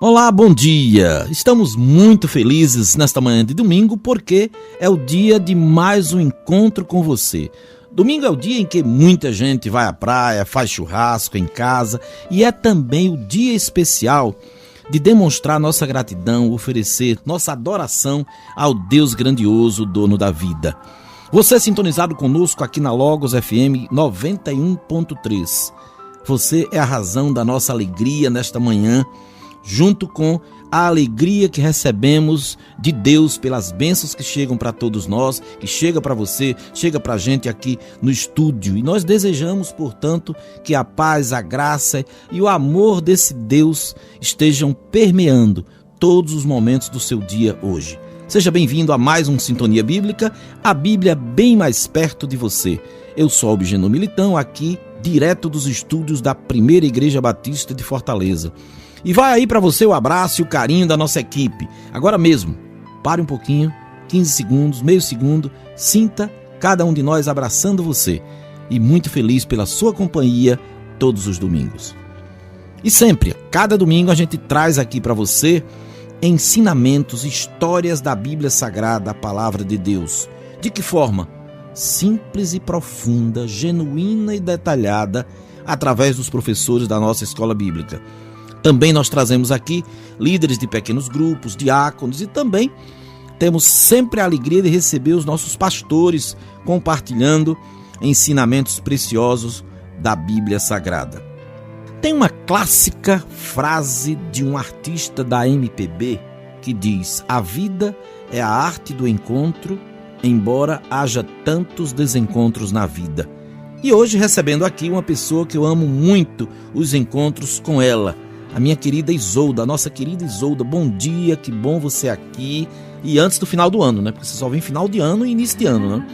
Olá, bom dia! Estamos muito felizes nesta manhã de domingo porque é o dia de mais um encontro com você. Domingo é o dia em que muita gente vai à praia, faz churrasco em casa e é também o dia especial de demonstrar nossa gratidão, oferecer nossa adoração ao Deus grandioso, dono da vida. Você é sintonizado conosco aqui na Logos FM 91.3. Você é a razão da nossa alegria nesta manhã, junto com a alegria que recebemos de Deus pelas bênçãos que chegam para todos nós, que chega para você, chega para a gente aqui no estúdio. E nós desejamos, portanto, que a paz, a graça e o amor desse Deus estejam permeando todos os momentos do seu dia hoje. Seja bem-vindo a mais um Sintonia Bíblica, a Bíblia bem mais perto de você. Eu sou Albigeno Militão, aqui direto dos estúdios da Primeira Igreja Batista de Fortaleza. E vai aí para você o abraço e o carinho da nossa equipe. Agora mesmo, pare um pouquinho, 15 segundos, meio segundo, sinta cada um de nós abraçando você. E muito feliz pela sua companhia todos os domingos. E sempre, cada domingo a gente traz aqui para você ensinamentos, histórias da Bíblia Sagrada, a Palavra de Deus. De que forma? Simples e profunda, genuína e detalhada, através dos professores da nossa escola bíblica. Também nós trazemos aqui líderes de pequenos grupos, diáconos e também temos sempre a alegria de receber os nossos pastores compartilhando ensinamentos preciosos da Bíblia Sagrada. Tem uma clássica frase de um artista da MPB que diz: a vida é a arte do encontro, embora haja tantos desencontros na vida. E hoje recebendo aqui uma pessoa que eu amo muito os encontros com ela, a minha querida Isolda, a nossa querida Isolda. Bom dia, que bom você aqui. E antes do final do ano, né? Porque você só vem final de ano e início de ano, né?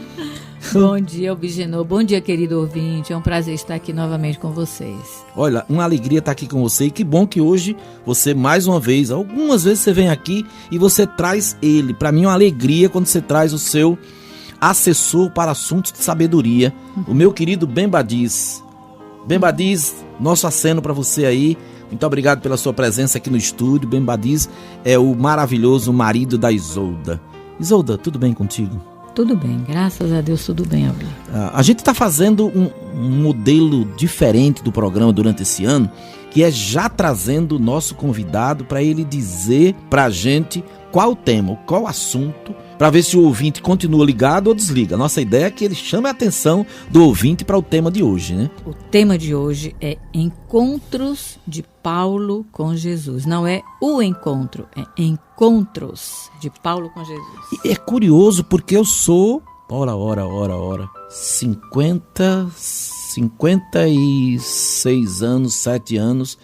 Bom dia, Albigeno. Bom dia, querido ouvinte. É um prazer estar aqui novamente com vocês. Olha, uma alegria estar aqui com você. E que bom que hoje você, mais uma vez, algumas vezes você vem aqui e você traz ele. Para mim é uma alegria quando você traz o seu assessor para assuntos de sabedoria, o meu querido Ben Badiz. Ben Badiz, nosso aceno para você aí. Muito obrigado pela sua presença aqui no estúdio. Ben Badiz é o maravilhoso marido da Isolda. Isolda, tudo bem contigo? Tudo bem, graças a Deus, tudo bem, Albi. A gente está fazendo um modelo diferente do programa durante esse ano, que é já trazendo o nosso convidado para ele dizer para a gente qual o tema, qual o assunto, para ver se o ouvinte continua ligado ou desliga. A nossa ideia é que ele chame a atenção do ouvinte para o tema de hoje, né? O tema de hoje é Encontros de Paulo com Jesus. Não é o encontro, é encontros de Paulo com Jesus. E é curioso porque eu sou, 56 anos, 7 anos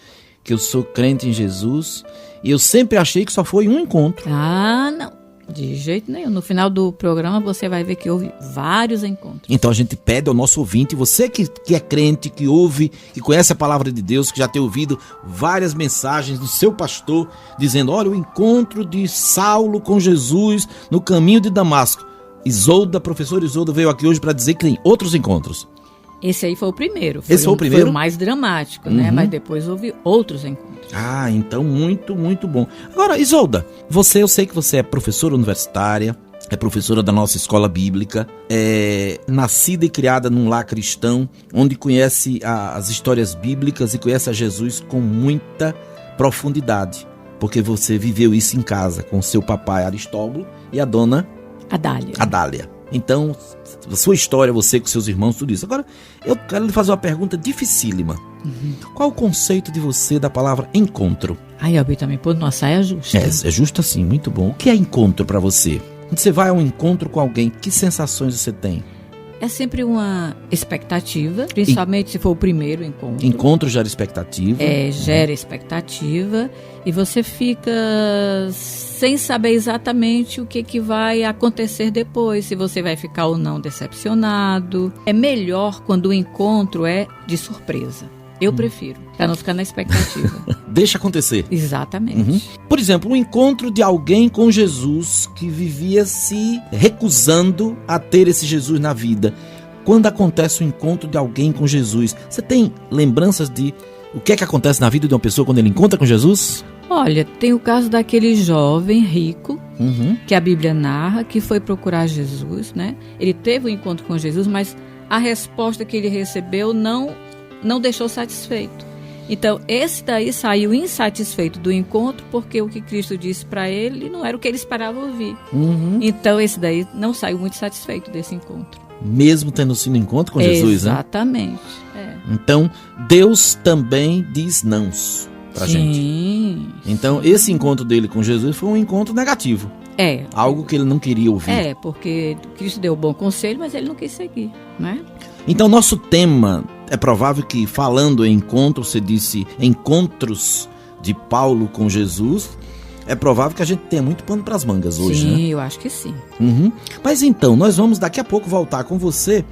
que eu sou crente em Jesus e eu sempre achei que só foi um encontro. Ah, não. De jeito nenhum. No final do programa você vai ver que houve vários encontros. Então a gente pede ao nosso ouvinte, você que é crente, que ouve, que conhece a palavra de Deus, que já tem ouvido várias mensagens do seu pastor, dizendo: olha, o encontro de Saulo com Jesus no caminho de Damasco. Isolda, professora Isolda veio aqui hoje para dizer que tem outros encontros. Esse aí foi o primeiro. Esse foi o primeiro? Foi o mais dramático, né? Mas depois houve outros encontros. Ah, então muito, muito bom. Agora, Isolda, eu sei que você é professora universitária, é professora da nossa escola bíblica, é nascida e criada num lar cristão, onde conhece as histórias bíblicas e conhece a Jesus com muita profundidade, porque você viveu isso em casa com seu papai Aristóbulo e a dona Adália. Então, a sua história, você com seus irmãos, tudo isso. Agora, eu quero lhe fazer uma pergunta dificílima. Qual o conceito de você da palavra encontro? Ai, Albi, também pôs numa saia justa. É justo assim, muito bom. O que é encontro para você? Quando você vai a um encontro com alguém, que sensações você tem? É sempre uma expectativa, principalmente se for o primeiro encontro. Encontro gera expectativa. Gera expectativa e você fica sem saber exatamente o que vai acontecer depois, se você vai ficar ou não decepcionado. É melhor quando o encontro é de surpresa. Eu prefiro, para não ficar na expectativa. Deixa acontecer. Exatamente. Por exemplo, um encontro de alguém com Jesus que vivia se recusando a ter esse Jesus na vida. Quando acontece o encontro de alguém com Jesus, você tem lembranças de o que é que acontece na vida de uma pessoa quando ele encontra com Jesus? Olha, tem o caso daquele jovem rico, Uhum. que a Bíblia narra, que foi procurar Jesus, né? Ele teve um encontro com Jesus, mas a resposta que ele recebeu não deixou satisfeito. Então, esse daí saiu insatisfeito do encontro, porque o que Cristo disse para ele não era o que ele esperava ouvir. Uhum. Então, esse daí não saiu muito satisfeito desse encontro. Mesmo tendo sido encontro com Jesus, né? Exatamente. Então, Deus também diz nãos pra gente. Sim. Então, esse encontro dele com Jesus foi um encontro negativo. Algo que ele não queria ouvir. Porque Cristo deu bom conselho, mas ele não quis seguir, né? Então, nosso tema, é provável que falando em encontro, você disse encontros de Paulo com Jesus, é provável que a gente tenha muito pano para as mangas hoje, né? Sim, eu acho que sim. Uhum. Mas então, nós vamos daqui a pouco voltar com você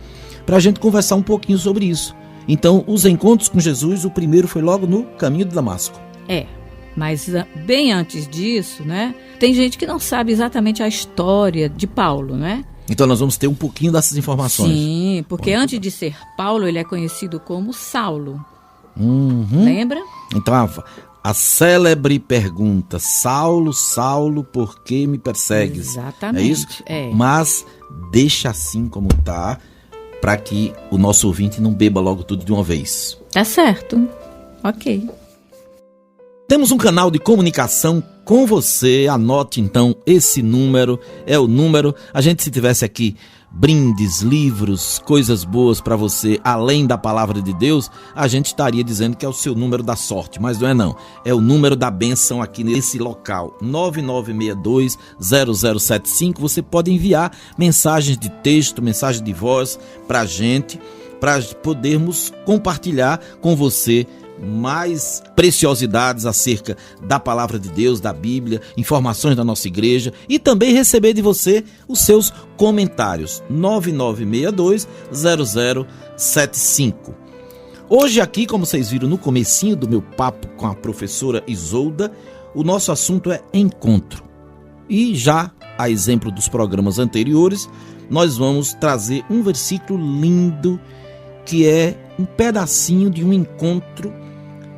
para a gente conversar um pouquinho sobre isso. Então, os encontros com Jesus, o primeiro foi logo no caminho de Damasco. Mas bem antes disso, né? Tem gente que não sabe exatamente a história de Paulo, né? Então nós vamos ter um pouquinho dessas informações. Sim, porque antes de ser Paulo, ele é conhecido como Saulo. Uhum. Lembra? Então a célebre pergunta: Saulo, Saulo, por que me persegues? Exatamente. É isso? Mas deixa assim como tá, para que o nosso ouvinte não beba logo tudo de uma vez. Tá certo. Ok. Temos um canal de comunicação com você, anote então esse número, é o número, se tivesse aqui brindes, livros, coisas boas para você, além da palavra de Deus, a gente estaria dizendo que é o seu número da sorte, mas não é o número da bênção aqui nesse local, 9962-0075, você pode enviar mensagens de texto, mensagem de voz para a gente, para podermos compartilhar com você mais preciosidades acerca da palavra de Deus, da Bíblia, informações da nossa igreja e também receber de você os seus comentários. 9962-0075. Hoje aqui, como vocês viram no comecinho do meu papo com a professora Isolda, o nosso assunto é encontro. E já a exemplo dos programas anteriores, nós vamos trazer um versículo lindo que é um pedacinho de um encontro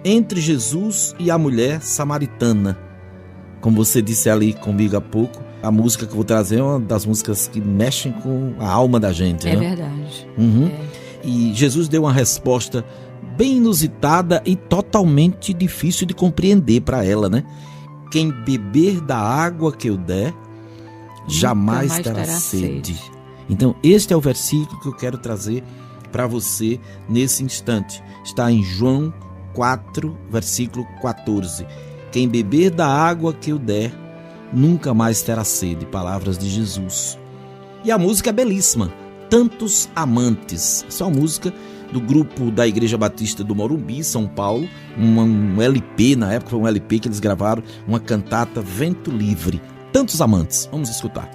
entre Jesus e a mulher samaritana. Como você disse ali comigo há pouco, a música que eu vou trazer é uma das músicas que mexem com a alma da gente. É, né? Verdade. Uhum. E Jesus deu uma resposta bem inusitada e totalmente difícil de compreender para ela, né? Quem beber da água que eu der, jamais terá sede. Então, este é o versículo que eu quero trazer para você nesse instante. Está em João 4, versículo 14. Quem beber da água que eu der, nunca mais terá sede. Palavras de Jesus. E a música é belíssima. Tantos Amantes. Essa é uma música do grupo da Igreja Batista do Morumbi, São Paulo. Um LP, na época foi um LP que eles gravaram, uma cantata Vento Livre. Tantos Amantes. Vamos escutar.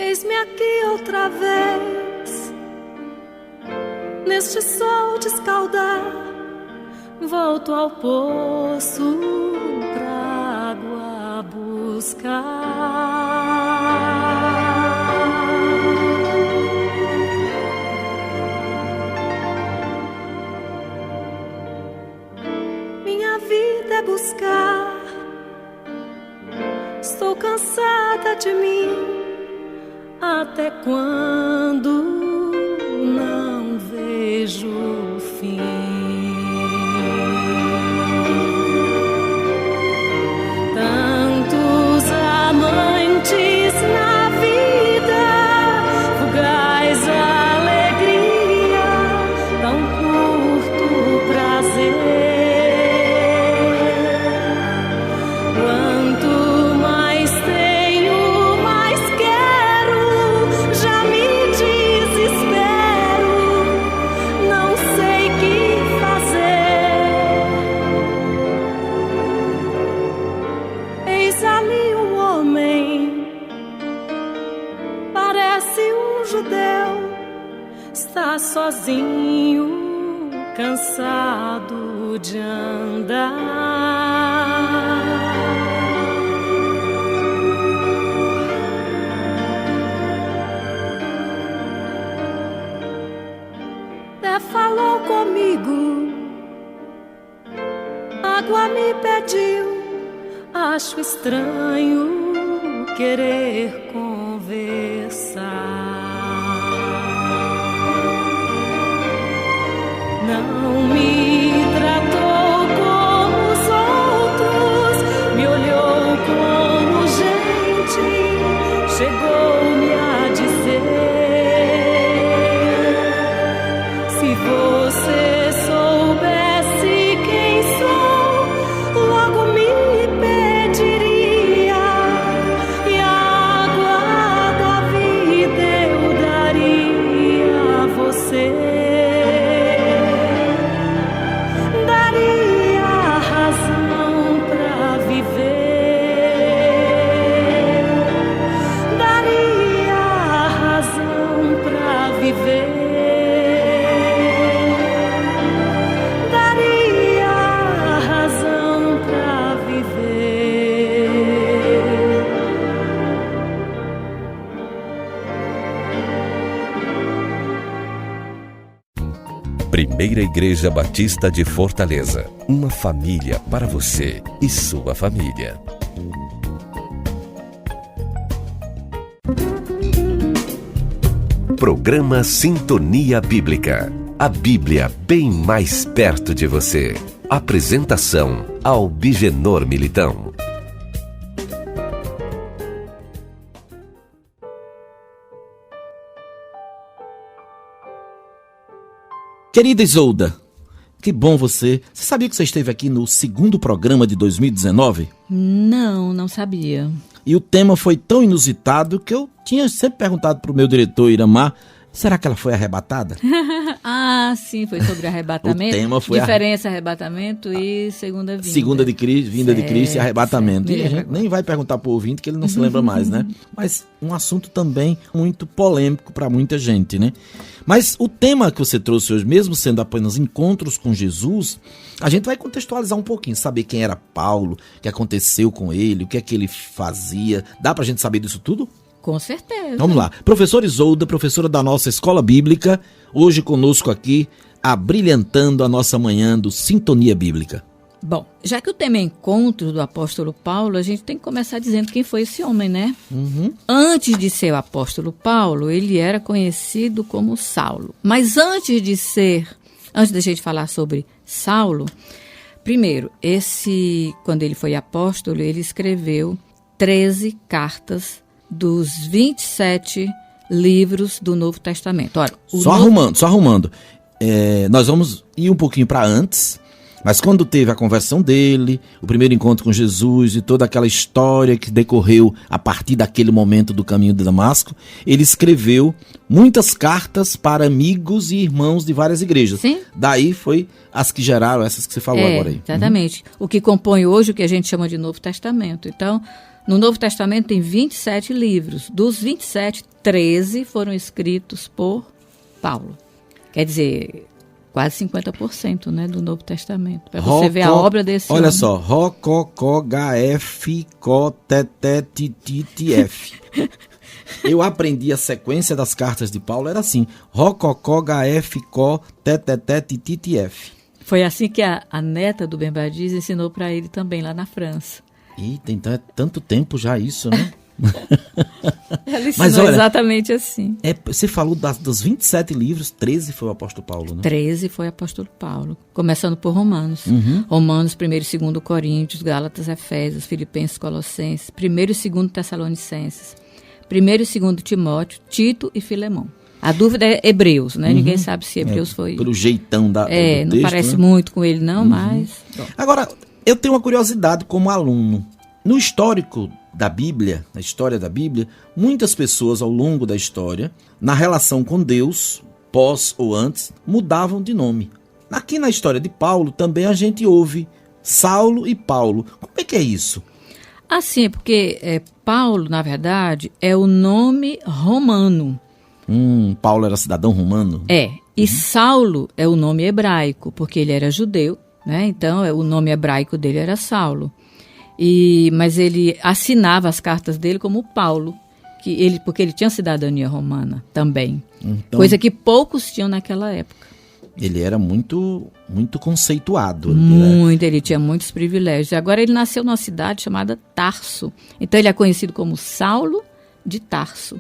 Eis-me aqui outra vez, neste sol descaldar, volto ao poço pra água buscar. Minha vida é buscar, estou cansada de mim. Até quando não vejo o fim? Tantos amantes na vida, fugaz alegria, tão curto prazer. Quanto mais tenho, mais quero. Já me sozinho, cansado de andar. Falou comigo, água me pediu. Acho estranho querer conversar. Não me tratou como os outros, me olhou como gente, chegou-me a dizer: se você soubesse quem sou, logo me pediria, e a água da vida eu daria a você. Daria a razão pra viver. Daria a razão pra viver. Primeira Igreja Batista de Fortaleza. Uma família para você e sua família. Programa Sintonia Bíblica. A Bíblia bem mais perto de você. Apresentação: Albigenor Militão. Querida Isolda, que bom você. Você sabia que você esteve aqui no segundo programa de 2019? Não sabia. E o tema foi tão inusitado que eu tinha sempre perguntado para o meu diretor Iramar: será que ela foi arrebatada? Ah, sim, foi sobre arrebatamento. O tema foi diferença, arrebatamento e segunda vinda. Segunda de Cristo, vinda de Cristo e arrebatamento. Certo. E a gente nem vai perguntar para o ouvinte que ele não se lembra mais, né? Mas um assunto também muito polêmico para muita gente, né? Mas o tema que você trouxe hoje, mesmo sendo apenas encontros com Jesus, a gente vai contextualizar um pouquinho, saber quem era Paulo, o que aconteceu com ele, o que é que ele fazia. Dá pra gente saber disso tudo? Com certeza. Vamos lá. Professora Isolda, professora da nossa escola bíblica, hoje conosco aqui, abrilhantando a nossa manhã do Sintonia Bíblica. Bom, já que o tema é encontro do apóstolo Paulo, a gente tem que começar dizendo quem foi esse homem, né? Antes de ser o apóstolo Paulo, ele era conhecido como Saulo. Mas antes da gente falar sobre Saulo, primeiro, quando ele foi apóstolo, ele escreveu 13 cartas dos 27 livros do Novo Testamento. Olha, arrumando. Nós vamos ir um pouquinho para antes, mas quando teve a conversão dele, o primeiro encontro com Jesus e toda aquela história que decorreu a partir daquele momento do caminho de Damasco, ele escreveu muitas cartas para amigos e irmãos de várias igrejas. Sim. Daí foi as que geraram essas que você falou agora aí. Exatamente. O que compõe hoje o que a gente chama de Novo Testamento. Então, no Novo Testamento tem 27 livros. Dos 27, 13 foram escritos por Paulo. Quer dizer, quase 50%, né, do Novo Testamento. Para você ver a obra desse Olha homem. só, Rococó-Gaf-Có-Tetetititf. Eu aprendi a sequência das cartas de Paulo, era assim: Rococó-Gaf-Có-Tetetititf. Foi assim que a neta do Ben Badiz ensinou para ele também, lá na França. Eita, então é tanto tempo já isso, né? Ela ensinou exatamente assim. Você falou dos 27 livros, 13 foi o apóstolo Paulo, né? 13 foi o apóstolo Paulo, começando por Romanos. Romanos, 1º e 2º Coríntios, Gálatas, Efésios, Filipenses, Colossenses, 1º e 2º Tessalonicenses, 1º e 2º Timóteo, Tito e Filemão. A dúvida é Hebreus, né? Ninguém sabe se Hebreus foi... Pelo jeitão do texto, não parece muito com ele não, mas... Agora, eu tenho uma curiosidade como aluno. No histórico da Bíblia, na história da Bíblia, muitas pessoas ao longo da história, na relação com Deus, pós ou antes, mudavam de nome. Aqui na história de Paulo também a gente ouve Saulo e Paulo. Como é que é isso? Assim, porque Paulo, na verdade, é o nome romano. Paulo era cidadão romano? E Saulo é o nome hebraico, porque ele era judeu, né? Então o nome hebraico dele era Saulo. Mas ele assinava as cartas dele como Paulo, porque ele tinha cidadania romana também. Então, coisa que poucos tinham naquela época. Ele era muito conceituado. Muito, ele tinha muitos privilégios. Agora ele nasceu numa cidade chamada Tarso. Então ele é conhecido como Saulo de Tarso.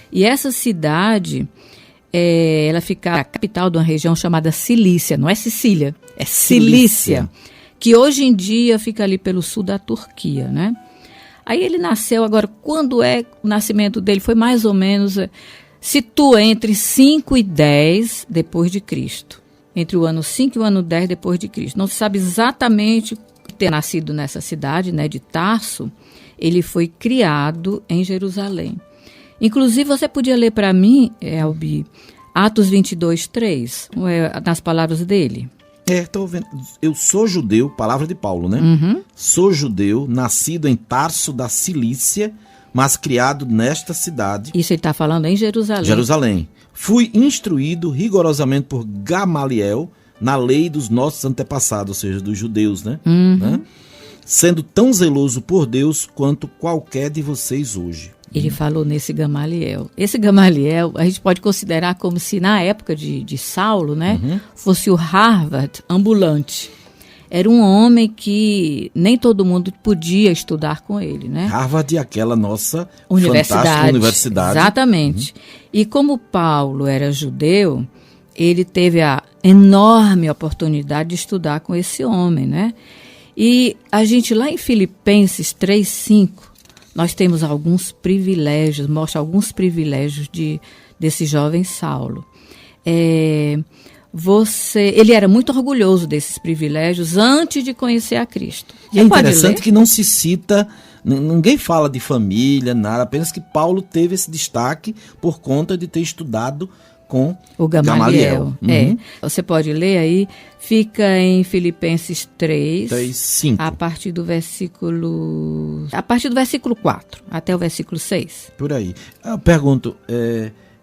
E essa cidade, ela fica a capital de uma região chamada Cilícia. Não é Sicília, é Cilícia. Que hoje em dia fica ali pelo sul da Turquia, né? Aí ele nasceu, agora, quando é o nascimento dele? Foi mais ou menos, situa entre 5 e 10 depois de Cristo. Entre o ano 5 e o ano 10 depois de Cristo. Não se sabe exatamente ter nascido nessa cidade, né, de Tarso. Ele foi criado em Jerusalém. Inclusive, você podia ler para mim, Elbi, Atos 22:3, nas palavras dele. Estou vendo. Eu sou judeu, palavra de Paulo, né? Sou judeu, nascido em Tarso da Cilícia, mas criado nesta cidade. Isso ele está falando em Jerusalém. Fui instruído rigorosamente por Gamaliel na lei dos nossos antepassados, ou seja, dos judeus, né? Sendo tão zeloso por Deus quanto qualquer de vocês hoje. Ele falou nesse Gamaliel. Esse Gamaliel, a gente pode considerar como se na época de Saulo, né, fosse o Harvard ambulante. Era um homem que nem todo mundo podia estudar com ele, né? Harvard é aquela nossa fantástica universidade. Exatamente. E como Paulo era judeu, ele teve a enorme oportunidade de estudar com esse homem, né? E a gente lá em Filipenses 3:5, nós temos alguns privilégios, mostra alguns privilégios desse jovem Saulo. Ele era muito orgulhoso desses privilégios antes de conhecer a Cristo. É interessante que não se cita, ninguém fala de família, nada, apenas que Paulo teve esse destaque por conta de ter estudado com o Gamaliel. Você pode ler aí, fica em Filipenses 3:5. A partir do versículo 4 até o versículo 6. Por aí. Eu pergunto,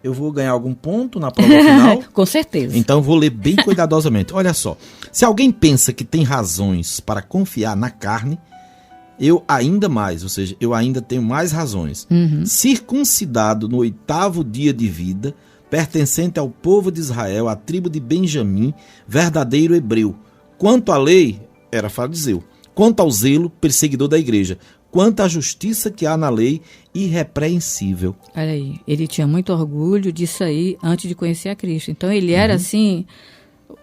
eu vou ganhar algum ponto na prova final? Com certeza. Então vou ler bem cuidadosamente. Olha só, se alguém pensa que tem razões para confiar na carne, eu ainda mais, ou seja, eu ainda tenho mais razões. Circuncidado no 8º dia de vida, pertencente ao povo de Israel, à tribo de Benjamim, verdadeiro hebreu. Quanto à lei, era fariseu. Quanto ao zelo, perseguidor da igreja. Quanto à justiça que há na lei, irrepreensível. Olha aí, ele tinha muito orgulho disso aí antes de conhecer a Cristo. Então ele era assim,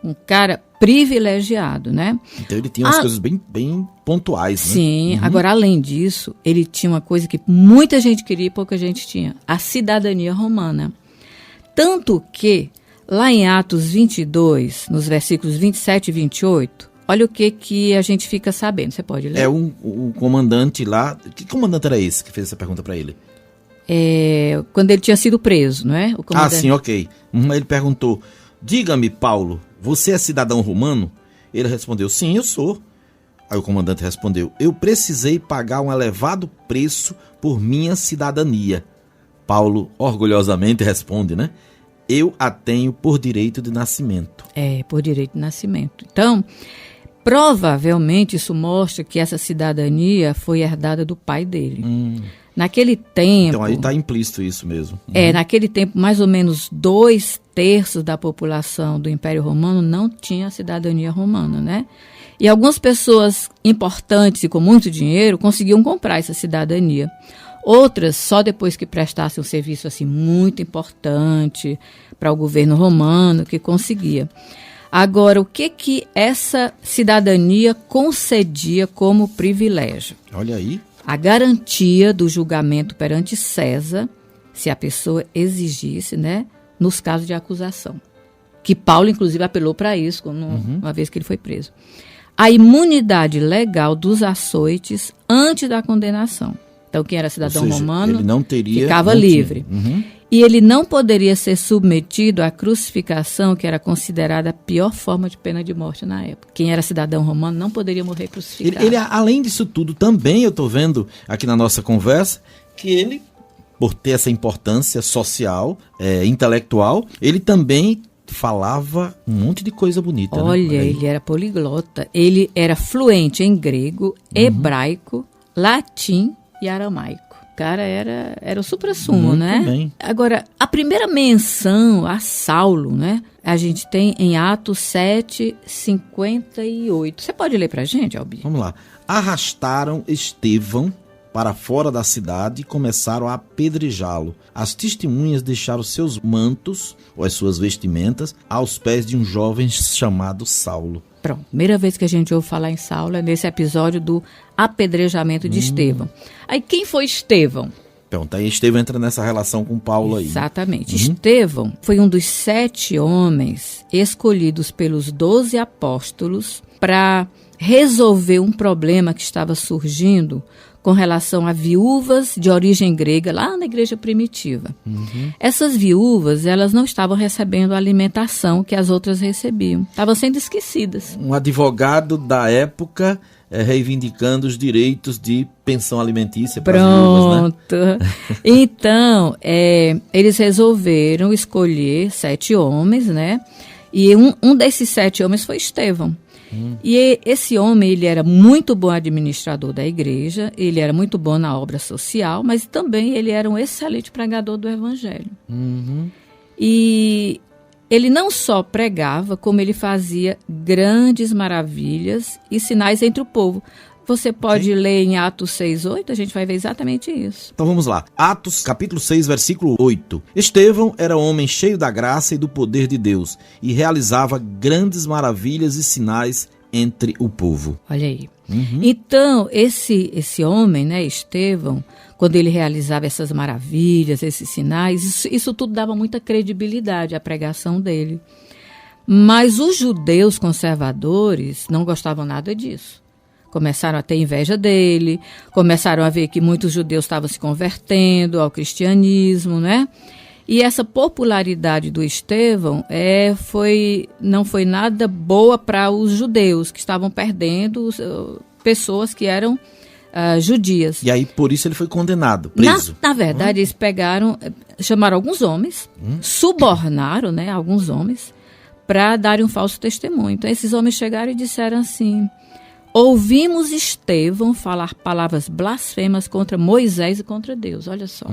um cara privilegiado, né? Então ele tinha umas coisas bem pontuais, né? Sim, agora além disso, ele tinha uma coisa que muita gente queria e pouca gente tinha, a cidadania romana. Tanto que, lá em Atos 22, nos versículos 27 e 28, olha o que a gente fica sabendo. Você pode ler? O comandante lá... Que comandante era esse que fez essa pergunta para ele? Quando ele tinha sido preso, não é? O comandante... sim, ok. Ele perguntou, diga-me, Paulo, você é cidadão romano? Ele respondeu, sim, eu sou. Aí o comandante respondeu, eu precisei pagar um elevado preço por minha cidadania. Paulo orgulhosamente responde, né? Eu a tenho por direito de nascimento. Por direito de nascimento. Então, provavelmente isso mostra que essa cidadania foi herdada do pai dele. Naquele tempo... Então aí está implícito isso mesmo. Naquele tempo, mais ou menos 2/3 da população do Império Romano não tinha cidadania romana, né? E algumas pessoas importantes e com muito dinheiro conseguiam comprar essa cidadania. Outras, só depois que prestassem um serviço assim, muito importante para o governo romano, que conseguia. Agora, o que essa cidadania concedia como privilégio? Olha aí. A garantia do julgamento perante César, se a pessoa exigisse, né, nos casos de acusação. Que Paulo, inclusive, apelou para isso, uma vez que ele foi preso. A imunidade legal dos açoites antes da condenação. Então, quem era cidadão romano ficava livre. E ele não poderia ser submetido à crucificação, que era considerada a pior forma de pena de morte na época. Quem era cidadão romano não poderia morrer crucificado. Ele além disso tudo, também eu estou vendo aqui na nossa conversa, que ele, por ter essa importância social, intelectual, ele também falava um monte de coisa bonita. Olha, né? ele era poliglota. Ele era fluente em grego, hebraico, latim e aramaico. O cara era o suprassumo, Muito né? bem. Agora, a primeira menção a Saulo, né? A gente tem em Atos 7:58. Você pode ler pra gente, Albi? Vamos lá. Arrastaram Estevão para fora da cidade e começaram a apedrejá-lo. As testemunhas deixaram seus mantos, ou as suas vestimentas, aos pés de um jovem chamado Saulo. Pronto, primeira vez que a gente ouve falar em Saulo é nesse episódio do apedrejamento de Estevão. Aí quem foi Estevão? Pronto, aí Estevão entra nessa relação com Paulo aí. Exatamente. Estevão foi um dos 7 homens escolhidos pelos 12 apóstolos para resolver um problema que estava surgindo com relação a viúvas de origem grega lá na igreja primitiva. Essas viúvas, elas não estavam recebendo a alimentação que as outras recebiam. Estavam sendo esquecidas. Um advogado da época reivindicando os direitos de pensão alimentícia para as viúvas, né? Pronto. Então, eles resolveram escolher 7 homens, né? E um desses 7 homens foi Estevão. E esse homem, ele era muito bom administrador da igreja, ele era muito bom na obra social, mas também ele era um excelente pregador do evangelho. E ele não só pregava, como ele fazia grandes maravilhas e sinais entre o povo. Você pode ler em Atos 6:8, a gente vai ver exatamente isso. Então vamos lá. Atos, capítulo 6, versículo 8. Estevão era homem cheio da graça e do poder de Deus e realizava grandes maravilhas e sinais entre o povo. Olha aí. Então, esse homem, né, Estevão, quando ele realizava essas maravilhas, esses sinais, isso tudo dava muita credibilidade à pregação dele. Mas os judeus conservadores não gostavam nada disso. Começaram a ter inveja dele, começaram a ver que muitos judeus estavam se convertendo ao cristianismo, né? E essa popularidade do Estevão não foi nada boa para os judeus, que estavam perdendo pessoas que eram judias. E aí, por isso, ele foi condenado, preso. Na verdade, eles chamaram alguns homens, subornaram, né, alguns homens, para darem um falso testemunho. Então, esses homens chegaram e disseram assim: ouvimos Estevão falar palavras blasfemas contra Moisés e contra Deus. Olha só.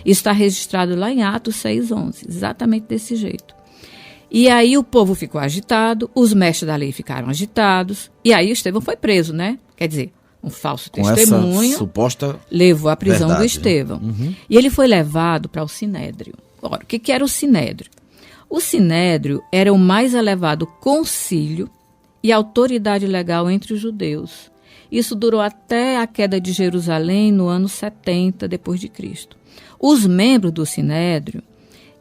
Isso está registrado lá em Atos 6:11. Exatamente desse jeito. E aí o povo ficou agitado, os mestres da lei ficaram agitados, e aí Estevão foi preso, né? Quer dizer, um falso testemunho essa suposta levou à prisão verdade, do Estevão. E ele foi levado para o Sinédrio. Ora, o que era o Sinédrio? O Sinédrio era o mais elevado concílio e autoridade legal entre os judeus. Isso durou até a queda de Jerusalém no ano 70 depois de Cristo. Os membros do Sinédrio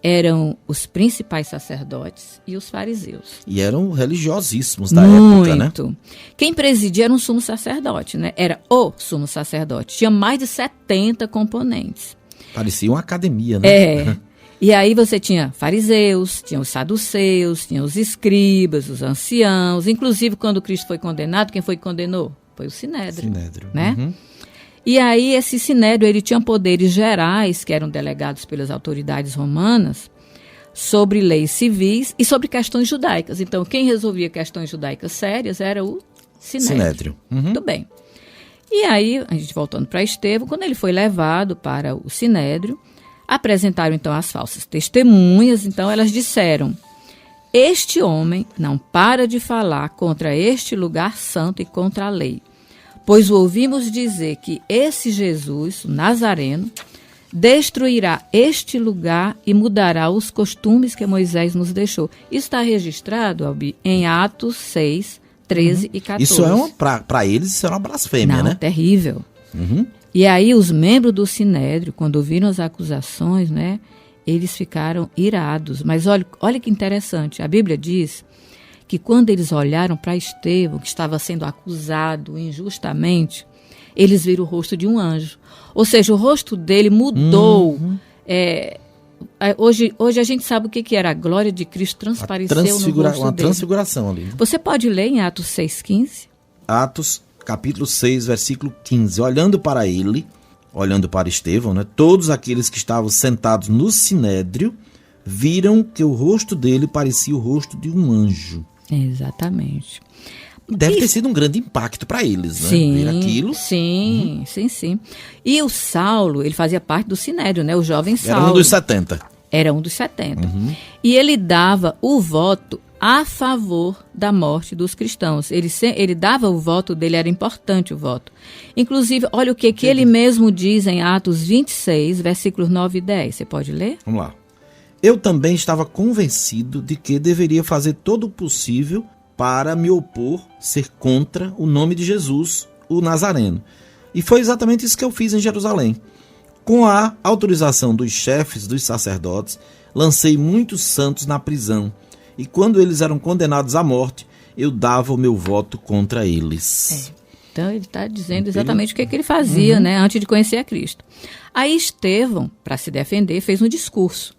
eram os principais sacerdotes e os fariseus. E eram religiosíssimos da época, né? Muito. Quem presidia era um sumo sacerdote, né? Era o sumo sacerdote. Tinha mais de 70 componentes. Parecia uma academia, né? E aí você tinha fariseus, tinha os saduceus, tinha os escribas, os anciãos. Inclusive, quando Cristo foi condenado, quem foi que condenou? Foi o Sinédrio. Né? E aí, esse Sinédrio, ele tinha poderes gerais, que eram delegados pelas autoridades romanas, sobre leis civis e sobre questões judaicas. Então, quem resolvia questões judaicas sérias era o Sinédrio. Muito bem. E aí, a gente voltando para Estevão, quando ele foi levado para o Sinédrio, apresentaram então as falsas testemunhas. Então elas disseram: este homem não para de falar contra este lugar santo e contra a lei, pois o ouvimos dizer que esse Jesus, o Nazareno, destruirá este lugar e mudará os costumes que Moisés nos deixou. Isso está registrado, Albi, em Atos 6, 13 e 14. Isso para eles, isso era uma blasfêmia, né? Terrível. E aí os membros do Sinédrio, quando ouviram as acusações, né, eles ficaram irados. Mas olha que interessante, a Bíblia diz que quando eles olharam para Estevão, que estava sendo acusado injustamente, eles viram o rosto de um anjo. Ou seja, o rosto dele mudou. Hoje a gente sabe o que era. A glória de Cristo transpareceu no rosto dele. Uma transfiguração ali. Você pode ler em Atos 6,15? Atos, capítulo 6, versículo 15. Olhando para ele, olhando para Estevão, né, todos aqueles que estavam sentados no Sinédrio viram que o rosto dele parecia o rosto de um anjo. Exatamente. Deve ter sido um grande impacto para eles, né? Sim, Ver aquilo. sim, sim. E o Saulo, ele fazia parte do Sinédrio, né? O jovem Saulo. Era um dos 70. Era um dos 70. E ele dava o voto a favor da morte dos cristãos. Ele dava o voto dele, era importante o voto. Inclusive, olha o que ele mesmo diz em Atos 26, versículos 9 e 10. Você pode ler? Vamos lá. Eu também estava convencido de que deveria fazer todo o possível para me opor, ser contra o nome de Jesus, o Nazareno. E foi exatamente isso que eu fiz em Jerusalém. Com a autorização dos chefes, dos sacerdotes, lancei muitos santos na prisão. E quando eles eram condenados à morte, eu dava o meu voto contra eles. Então ele está dizendo exatamente o que ele fazia, né, antes de conhecer a Cristo. Aí Estevão, para se defender, fez um discurso.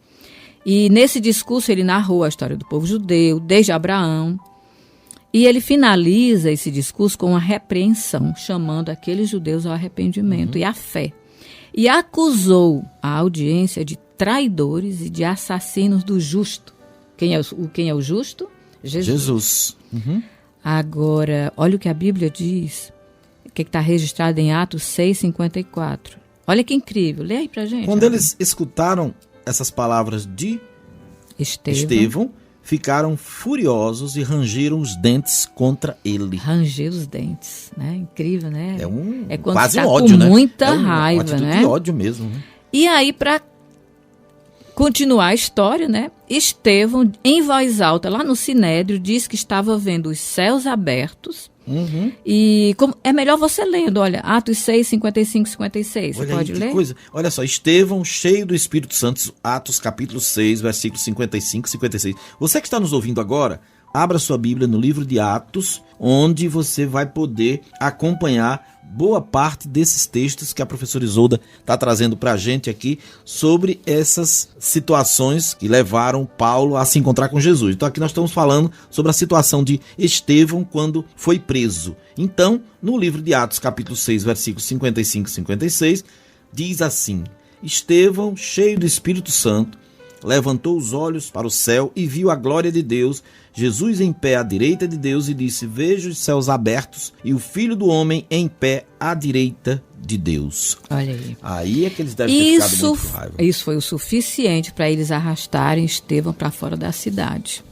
E nesse discurso ele narrou a história do povo judeu, desde Abraão. E ele finaliza esse discurso com uma repreensão, chamando aqueles judeus ao arrependimento e à fé. E acusou a audiência de traidores e de assassinos do justo. Quem é o justo? Jesus. Agora, olha o que a Bíblia diz, o que está registrado em Atos 6,54. Olha que incrível, lê aí pra gente. Quando eles escutaram essas palavras de Estevão, ficaram furiosos e rangeram os dentes contra ele. Ranger os dentes, né? Incrível, né? É quando quase está um ódio, com né? muita raiva, uma atitude né? de ódio mesmo. Né? E aí, para continuar a história, né? Estevão, em voz alta, lá no Sinédrio, diz que estava vendo os céus abertos. E é melhor você lendo, olha, Atos 6, 55, 56. Você pode ler? Coisa. Olha só, Estevão, cheio do Espírito Santo, Atos capítulo 6, versículos 55 e 56. Você que está nos ouvindo agora, abra sua Bíblia no livro de Atos, onde você vai poder acompanhar boa parte desses textos que a professora Isolda está trazendo para a gente aqui sobre essas situações que levaram Paulo a se encontrar com Jesus. Então aqui nós estamos falando sobre a situação de Estevão quando foi preso. Então, no livro de Atos, capítulo 6, versículos 55 e 56, diz assim: Estevão, cheio do Espírito Santo, levantou os olhos para o céu e viu a glória de Deus, Jesus em pé à direita de Deus, e disse: Vejo os céus abertos e o Filho do Homem em pé à direita de Deus. Olha aí. Aí é que eles devem ter ficado muito com raiva. Isso foi o suficiente para eles arrastarem Estevão para fora da cidade.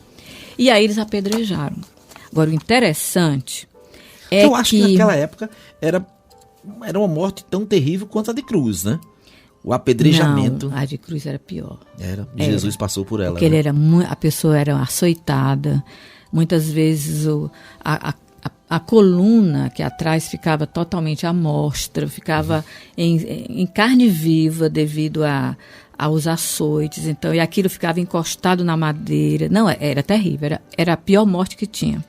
E aí eles apedrejaram. Agora, o interessante é Eu acho que naquela época era uma morte tão terrível quanto a de cruz, né? O apedrejamento. Não, a de cruz era pior. Era. Jesus passou por ela. Porque né? a pessoa era açoitada. Muitas vezes a coluna que atrás ficava totalmente à mostra, ficava em carne viva devido aos açoites. Então, e aquilo ficava encostado na madeira. Não, era terrível. Era a pior morte que tinha.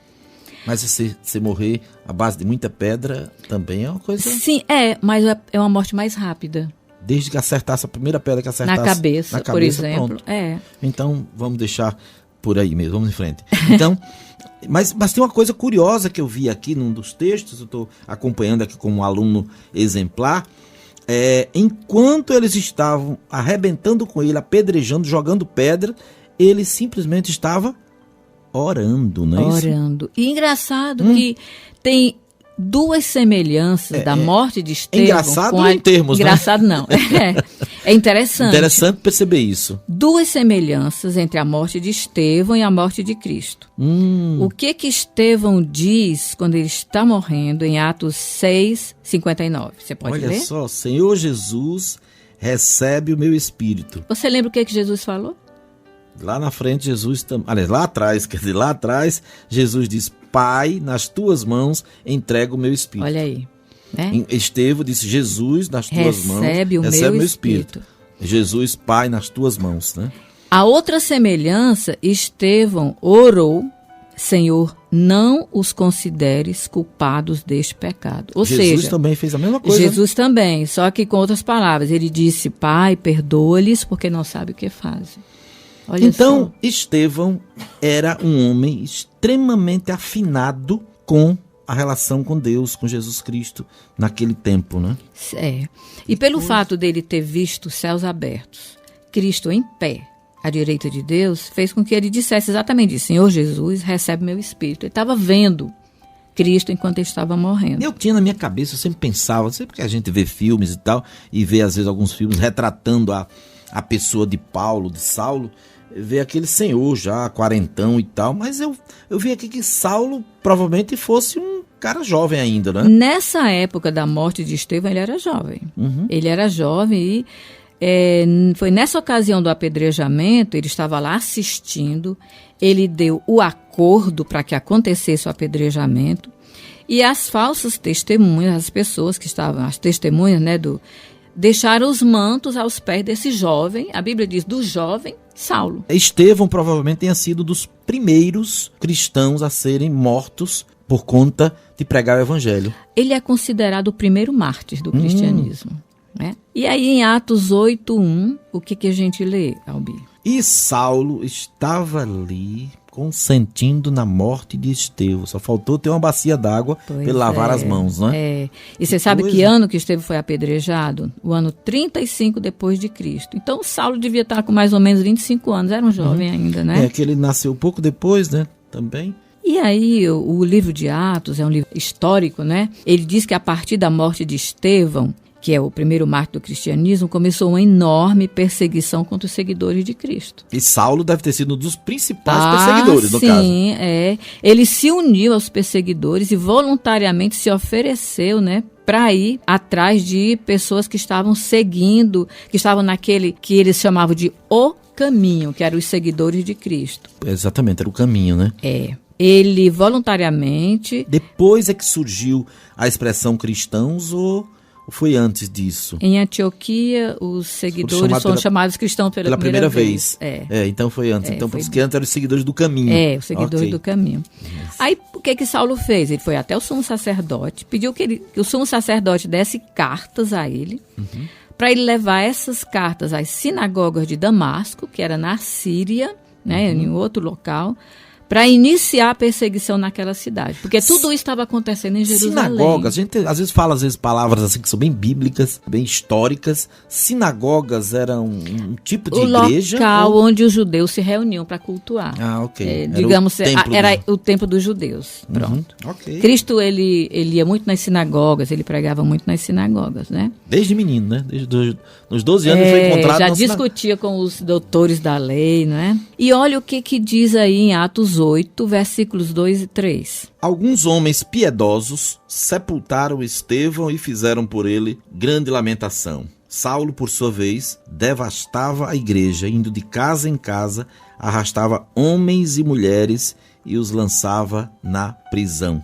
Mas você morrer à base de muita pedra também é uma coisa... Sim, mas é uma morte mais rápida. Desde que acertasse a primeira pedra que acertasse na cabeça, por exemplo. Pronto. Então, vamos deixar por aí mesmo, vamos em frente. Então, mas tem uma coisa curiosa que eu vi aqui num dos textos, eu estou acompanhando aqui como um aluno exemplar, enquanto eles estavam arrebentando com ele, apedrejando, jogando pedra, ele simplesmente estava orando, não é isso? Orando. E engraçado que tem duas semelhanças da morte de Estevão. Engraçado em termos, engraçado né? não. É interessante. Interessante perceber isso. Duas semelhanças entre a morte de Estevão e a morte de Cristo. O que Estevão diz quando ele está morrendo em Atos 6, 59? Você pode ler? Olha só, Senhor Jesus, recebe o meu espírito. Você lembra o que Jesus falou? Lá na frente, lá atrás, Jesus diz: Pai, nas tuas mãos entrego o meu espírito. Olha aí. Né? Estevão disse: Jesus, nas tuas mãos recebe o meu espírito. Jesus, Pai, nas tuas mãos. Né? A outra semelhança, Estevão orou: Senhor, não os consideres culpados deste pecado. Ou Jesus também fez a mesma coisa. Jesus também, só que com outras palavras. Ele disse: Pai, perdoa-lhes porque não sabem o que fazem. Olha então, só. Estevão era um homem extremamente afinado com a relação com Deus, com Jesus Cristo, naquele tempo, né? E pelo fato dele ter visto os céus abertos, Cristo em pé, à direita de Deus, fez com que ele dissesse exatamente isso: Senhor Jesus, recebe meu espírito. Ele estava vendo Cristo enquanto ele estava morrendo. Eu tinha na minha cabeça, eu sempre pensava, sempre que a gente vê filmes e tal, e vê às vezes alguns filmes retratando a pessoa de Paulo, de Saulo, vê aquele senhor já, quarentão e tal, mas eu vi aqui que Saulo provavelmente fosse um cara jovem ainda, né? Nessa época da morte de Estevão, ele era jovem. Ele era jovem e foi nessa ocasião do apedrejamento, ele estava lá assistindo, ele deu o acordo para que acontecesse o apedrejamento, e as falsas testemunhas, as pessoas que estavam, as testemunhas, né, deixaram os mantos aos pés desse jovem, a Bíblia diz, do jovem Saulo. Estevão provavelmente tenha sido dos primeiros cristãos a serem mortos por conta de pregar o evangelho. Ele é considerado o primeiro mártir do cristianismo. Né? E aí em Atos 8:1, o que a gente lê, Albi? E Saulo estava ali consentindo na morte de Estevão. Só faltou ter uma bacia d'água para ele lavar as mãos, né? É. E você sabe que ano que Estevão foi apedrejado? O ano 35 depois de Cristo. Então Saulo devia estar com mais ou menos 25 anos, era um jovem ainda, né? É que ele nasceu pouco depois, né? Também. E aí o livro de Atos é um livro histórico, né? Ele diz que a partir da morte de Estevão, que é o primeiro mártir do cristianismo, começou uma enorme perseguição contra os seguidores de Cristo. E Saulo deve ter sido um dos principais perseguidores, no caso. Sim, é. Ele se uniu aos perseguidores e voluntariamente se ofereceu, né, para ir atrás de pessoas que estavam seguindo, que estavam naquele que eles chamavam de o caminho, que eram os seguidores de Cristo. Exatamente, era o caminho, né? É. Ele voluntariamente... Depois é que surgiu a expressão cristãos ou foi antes disso? Em Antioquia, os seguidores foram chamados cristãos pela primeira vez. Então foi antes. Então por isso que antes eram os seguidores do caminho. Os seguidores do caminho. Aí o que Saulo fez? Ele foi até o sumo sacerdote, pediu que o sumo sacerdote desse cartas a ele, para ele levar essas cartas às sinagogas de Damasco, que era na Síria, né, em outro local, para iniciar a perseguição naquela cidade. Porque tudo isso estava acontecendo em Jerusalém. Sinagogas, a gente às vezes fala palavras assim que são bem bíblicas, bem históricas. Sinagogas eram um tipo de igreja? O local onde os judeus se reuniam para cultuar. Ok. Digamos, era o templo dos judeus. Pronto. Okay. Cristo, ele ia muito nas sinagogas, ele pregava muito nas sinagogas, né? Desde menino, né? Desde os 12 anos foi encontrado já discutia com os doutores da lei, né? E olha o que diz aí em Atos 8, versículos 2 e 3. Alguns homens piedosos sepultaram Estevão e fizeram por ele grande lamentação. Saulo, por sua vez, devastava a igreja, indo de casa em casa, arrastava homens e mulheres e os lançava na prisão.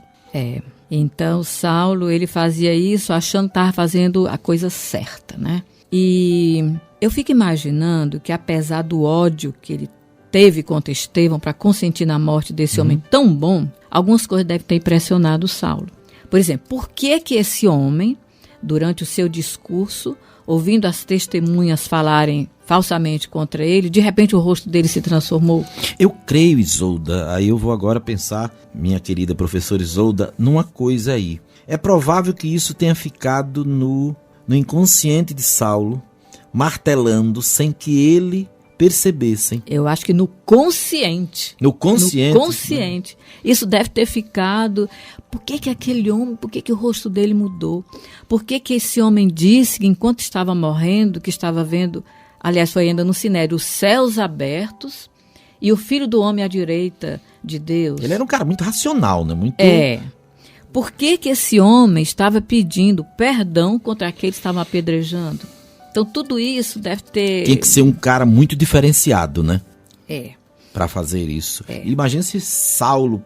Então Saulo, ele fazia isso achando que estava fazendo a coisa certa, né? E eu fico imaginando que apesar do ódio que ele teve contra Estevão para consentir na morte desse homem tão bom, algumas coisas devem ter impressionado Saulo. Por exemplo, por que esse homem, durante o seu discurso, ouvindo as testemunhas falarem falsamente contra ele, de repente o rosto dele se transformou? Eu creio, Isolda, aí eu vou agora pensar, minha querida professora Isolda, numa coisa aí. É provável que isso tenha ficado no inconsciente de Saulo, martelando sem que ele percebessem. Eu acho que no consciente. No consciente. Isso deve ter ficado. Por que aquele homem, por que o rosto dele mudou? Por que esse homem disse que enquanto estava morrendo, que estava vendo, aliás, foi ainda no Sinédrio, os céus abertos e o Filho do Homem à direita de Deus? Ele era um cara muito racional, né? Muito... Por que esse homem estava pedindo perdão contra aqueles que estavam apedrejando? Então, tudo isso deve ter... Tem que ser um cara muito diferenciado, né? Para fazer isso. Imagina se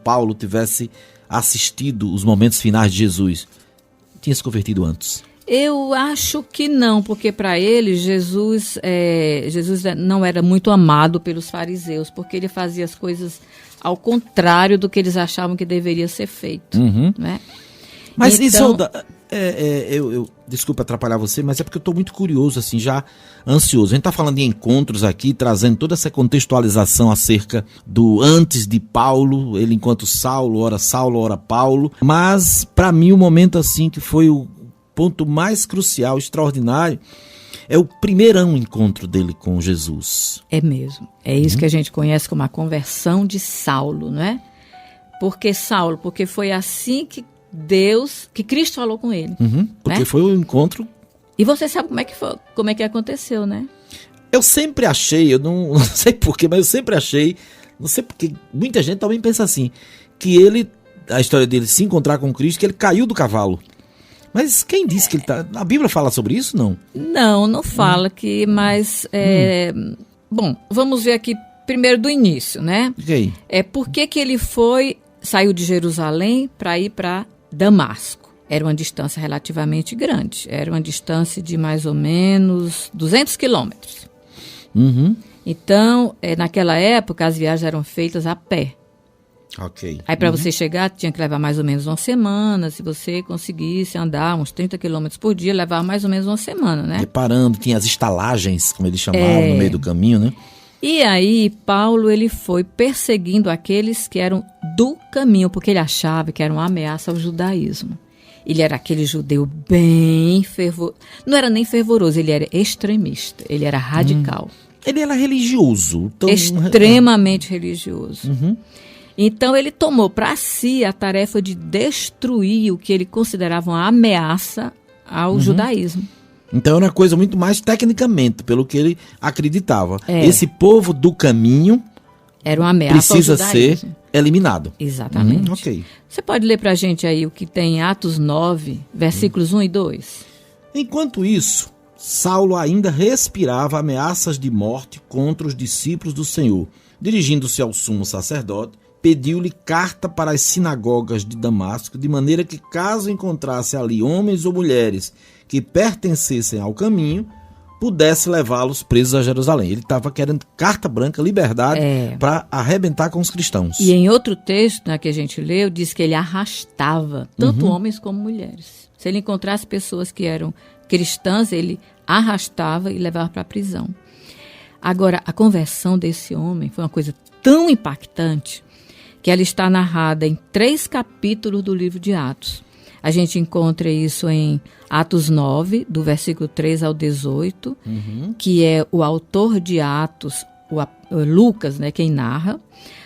Paulo tivesse assistido os momentos finais de Jesus. Tinha se convertido antes. Eu acho que não, porque para ele, Jesus não era muito amado pelos fariseus, porque ele fazia as coisas ao contrário do que eles achavam que deveria ser feito. Né? Mas, então, Isolda... eu desculpa atrapalhar você, mas é porque eu estou muito curioso, assim, já ansioso. A gente está falando de encontros aqui, trazendo toda essa contextualização acerca do antes de Paulo, ele enquanto Saulo, ora Paulo. Mas, para mim, o momento assim que foi o ponto mais crucial, extraordinário, é o primeirão encontro dele com Jesus. É mesmo. É isso que a gente conhece como a conversão de Saulo, não é? Por que Saulo? Porque foi assim que Cristo falou com ele. Porque né? foi o encontro. E você sabe como é que aconteceu, né? Eu sempre achei, eu não sei porquê, mas eu sempre achei, não sei porque, muita gente também pensa assim, que a história dele se encontrar com Cristo, que ele caiu do cavalo. Mas quem disse que ele tá... A Bíblia fala sobre isso, não? Não fala que, mas... Bom, vamos ver aqui primeiro do início, né? Ok. Por que ele saiu de Jerusalém para ir para Damasco? Era uma distância relativamente grande. Era uma distância de mais ou menos 200 quilômetros. Então, naquela época, as viagens eram feitas a pé. Ok. Aí, para você chegar, tinha que levar mais ou menos uma semana. Se você conseguisse andar uns 30 quilômetros por dia, levava mais ou menos uma semana, né? Reparando, tinha as estalagens, como eles chamavam, no meio do caminho, né? E aí, Paulo, ele foi perseguindo aqueles que eram do caminho, porque ele achava que era uma ameaça ao judaísmo. Ele era aquele judeu bem fervoroso. Não era nem fervoroso, ele era extremista, ele era radical. Ele era religioso. Então... Extremamente religioso. Então, ele tomou para si a tarefa de destruir o que ele considerava uma ameaça ao judaísmo. Então era uma coisa muito mais tecnicamente, pelo que ele acreditava. Esse povo do caminho era uma ameaça precisa ao judaísmo. ser eliminado. Exatamente. Ok. Você pode ler para a gente aí o que tem em Atos 9, versículos 1 e 2? Enquanto isso, Saulo ainda respirava ameaças de morte contra os discípulos do Senhor. Dirigindo-se ao sumo sacerdote, pediu-lhe carta para as sinagogas de Damasco, de maneira que, caso encontrasse ali homens ou mulheres que pertencessem ao caminho, pudesse levá-los presos a Jerusalém. Ele estava querendo carta branca, liberdade, para arrebentar com os cristãos. E em outro texto, que a gente leu, diz que ele arrastava tanto homens como mulheres. Se ele encontrasse pessoas que eram cristãs, ele arrastava e levava para a prisão. Agora, a conversão desse homem foi uma coisa tão impactante que ela está narrada em 3 capítulos do livro de Atos. A gente encontra isso em Atos 9, do versículo 3 ao 18, que é o autor de Atos, Lucas, né, quem narra.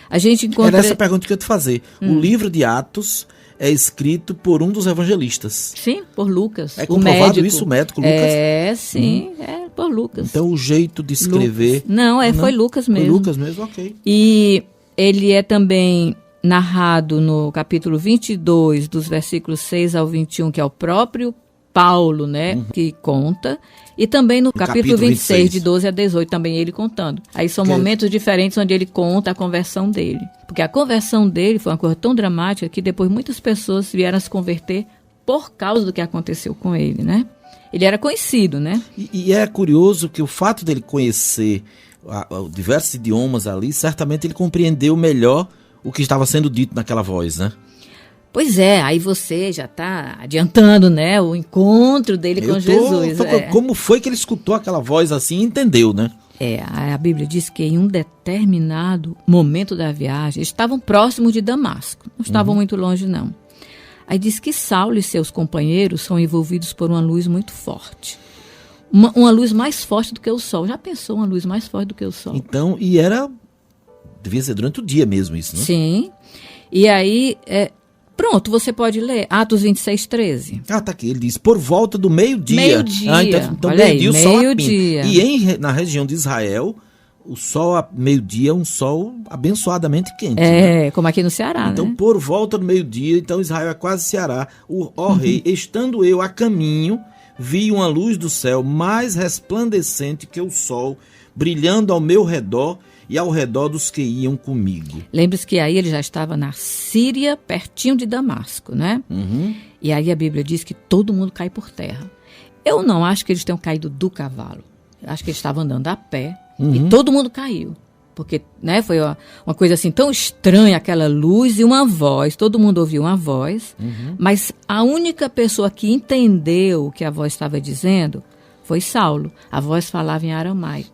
A gente encontra... Era essa pergunta que eu ia te fazer. O livro de Atos é escrito por um dos evangelistas. Sim, por Lucas. É comprovado isso, o médico Lucas? Sim, é por Lucas. Então o jeito de escrever... Lucas. Foi Lucas mesmo. Foi Lucas mesmo, ok. E ele é também narrado no capítulo 22, dos versículos 6 ao 21, que é o próprio Paulo, né, que conta. E também no capítulo 26, de 12 a 18, também ele contando. Aí são momentos diferentes onde ele conta a conversão dele. Porque a conversão dele foi uma coisa tão dramática que depois muitas pessoas vieram a se converter por causa do que aconteceu com ele, né? Ele era conhecido, né? E é curioso que o fato dele conhecer diversos idiomas ali, certamente ele compreendeu melhor o que estava sendo dito naquela voz, né? Pois é, aí você já está adiantando, né, o encontro dele com Jesus. Como foi que ele escutou aquela voz assim e entendeu, né? A Bíblia diz que em um determinado momento da viagem, eles estavam próximos de Damasco, não estavam muito longe não. Aí diz que Saulo e seus companheiros são envolvidos por uma luz muito forte. Uma luz mais forte do que o sol. Já pensou uma luz mais forte do que o sol? Então, devia ser durante o dia mesmo isso, né? Sim. E aí, pronto, você pode ler Atos 26, 13. Tá aqui, ele diz, por volta do meio-dia. Meio-dia. Então olha meio-dia, aí, o sol meio-dia. E na região de Israel, o sol a meio-dia é um sol abençoadamente quente. Né? Como aqui no Ceará, então, né? por volta do meio-dia, então Israel é quase Ceará. Ó rei, estando eu a caminho, vi uma luz do céu mais resplandecente que o sol, brilhando ao meu redor e ao redor dos que iam comigo. Lembre-se que aí ele já estava na Síria, pertinho de Damasco, né? E aí a Bíblia diz que todo mundo cai por terra. Eu não acho que eles tenham caído do cavalo. Eu acho que eles estavam andando a pé e todo mundo caiu. Porque, né, foi uma coisa assim tão estranha, aquela luz e uma voz. Todo mundo ouviu uma voz, mas a única pessoa que entendeu o que a voz estava dizendo foi Saulo. A voz falava em aramaico.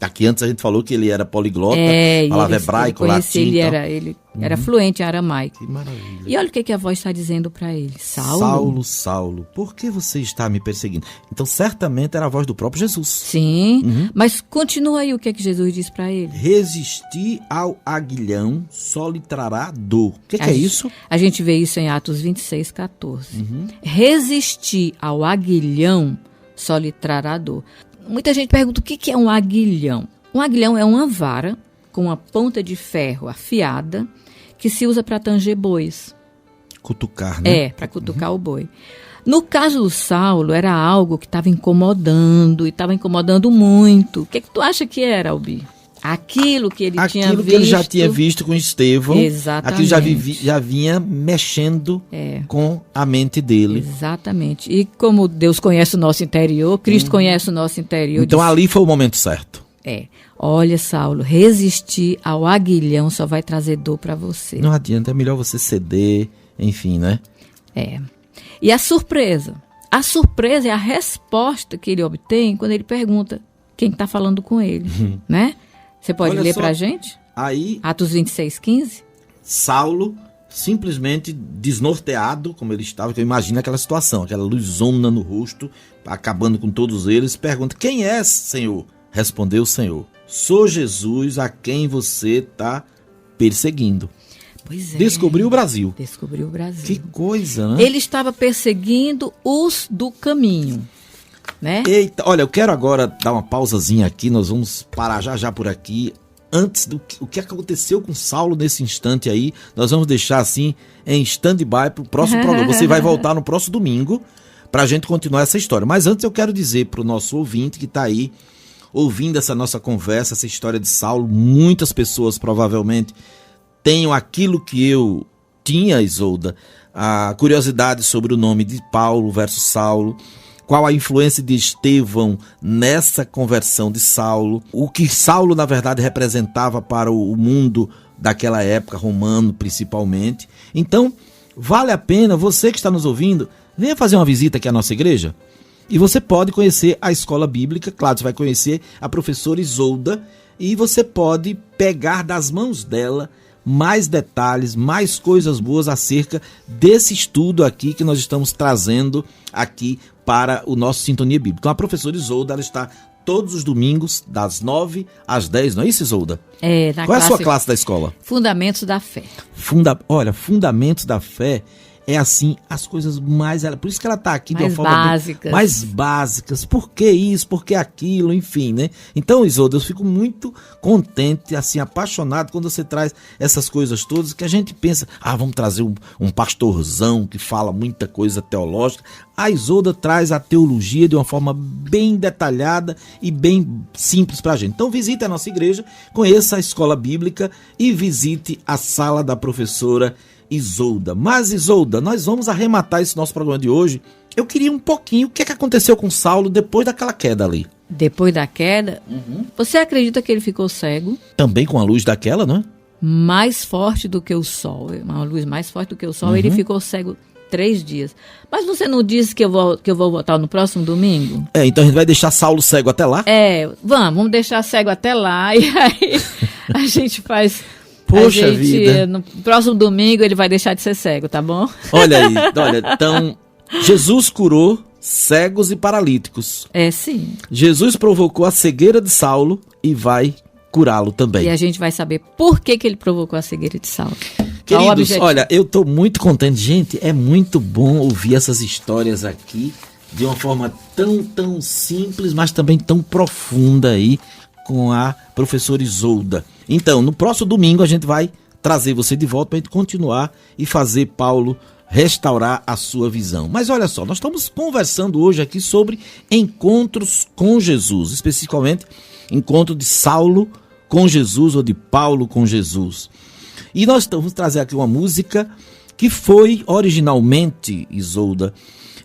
Aqui antes a gente falou que ele era poliglota, e falava ele- hebraico, eu conheci, latim. ele era fluente em aramaico. Que maravilha. E olha o que a voz está dizendo para ele. Saulo? Saulo, Saulo, por que você está me perseguindo? Então, certamente era a voz do próprio Jesus. Sim, mas continua aí o que Jesus diz para ele. Resistir ao aguilhão só lhe trará dor. O que é isso? A gente vê isso em Atos 26, 14. Resistir ao aguilhão só lhe trará dor. Muita gente pergunta o que é um aguilhão. Um aguilhão é uma vara com uma ponta de ferro afiada que se usa para tanger bois. Cutucar, né? Para cutucar o boi. No caso do Saulo, era algo que estava incomodando, e estava incomodando muito. O que tu acha que era, Albi? Aquilo que ele tinha visto. Aquilo que ele já tinha visto com Estevão. Exatamente. Aquilo já vinha mexendo com a mente dele. Exatamente. E como Deus conhece o nosso interior, Cristo conhece o nosso interior. Então disse, ali foi o momento certo. olha, Saulo, resistir ao aguilhão só vai trazer dor para você. Não adianta, é melhor você ceder, enfim, né? E a surpresa? A surpresa é a resposta que ele obtém quando ele pergunta quem está falando com ele, né? Você pode Olha ler só. para a gente? Aí, Atos 26, 15? Saulo, simplesmente desnorteado, como ele estava, que eu imagino aquela situação, aquela luzona no rosto, acabando com todos eles, pergunta, quem és, Senhor? Respondeu o Senhor, sou Jesus a quem você está perseguindo. Pois é. Descobriu o Brasil. Descobriu o Brasil. Que coisa, né? Ele estava perseguindo os do caminho, né? Eita, olha, eu quero agora dar uma pausazinha aqui, nós vamos parar já por aqui. Antes do o que aconteceu com Saulo nesse instante aí, nós vamos deixar assim em stand-by para o próximo programa. Você vai voltar no próximo domingo para a gente continuar essa história. Mas antes eu quero dizer para o nosso ouvinte que está aí ouvindo essa nossa conversa, essa história de Saulo, muitas pessoas provavelmente tenham aquilo que eu tinha, Isolda, a curiosidade sobre o nome de Paulo versus Saulo, qual a influência de Estevão nessa conversão de Saulo, o que Saulo, na verdade, representava para o mundo daquela época, romano principalmente. Então, vale a pena, você que está nos ouvindo, venha fazer uma visita aqui à nossa igreja. E você pode conhecer a escola bíblica, claro, você vai conhecer a professora Isolda, e você pode pegar das mãos dela mais detalhes, mais coisas boas acerca desse estudo aqui que nós estamos trazendo aqui para o nosso Sintonia Bíblica. Então a professora Isolda, ela está todos os domingos, das 9 às 10, não é isso, Isolda? Qual é a sua classe da escola? Fundamentos da Fé. Olha, Fundamentos da Fé é assim, as coisas mais... Por isso que ela está aqui de uma forma básicas. Mais básicas. Por que isso? Por que aquilo? Enfim, né? Então, Isolda, eu fico muito contente, assim, apaixonado quando você traz essas coisas todas que a gente pensa, vamos trazer um pastorzão que fala muita coisa teológica. A Isolda traz a teologia de uma forma bem detalhada e bem simples pra gente. Então, visite a nossa igreja, conheça a escola bíblica e visite a sala da professora Isolda. Mas, Isolda, nós vamos arrematar esse nosso programa de hoje. Eu queria um pouquinho o que aconteceu com Saulo depois daquela queda ali. Depois da queda, você acredita que ele ficou cego? Também com a luz daquela, não é? Mais forte do que o sol, uma luz mais forte do que o sol, ele ficou cego 3 dias. Mas você não disse que eu vou voltar no próximo domingo? Então a gente vai deixar Saulo cego até lá? Vamos deixar cego até lá e aí a gente faz... Poxa vida. No próximo domingo ele vai deixar de ser cego, tá bom? Olha aí, então Jesus curou cegos e paralíticos. Sim. Jesus provocou a cegueira de Saulo e vai curá-lo também. E a gente vai saber por que ele provocou a cegueira de Saulo. Queridos, olha, eu estou muito contente. Gente, é muito bom ouvir essas histórias aqui de uma forma tão simples, mas também tão profunda aí com a professora Isolda. Então, no próximo domingo a gente vai trazer você de volta para a gente continuar e fazer Paulo restaurar a sua visão. Mas olha só, nós estamos conversando hoje aqui sobre encontros com Jesus, especificamente encontro de Saulo com Jesus ou de Paulo com Jesus. E nós vamos trazer aqui uma música que foi originalmente, Isolda,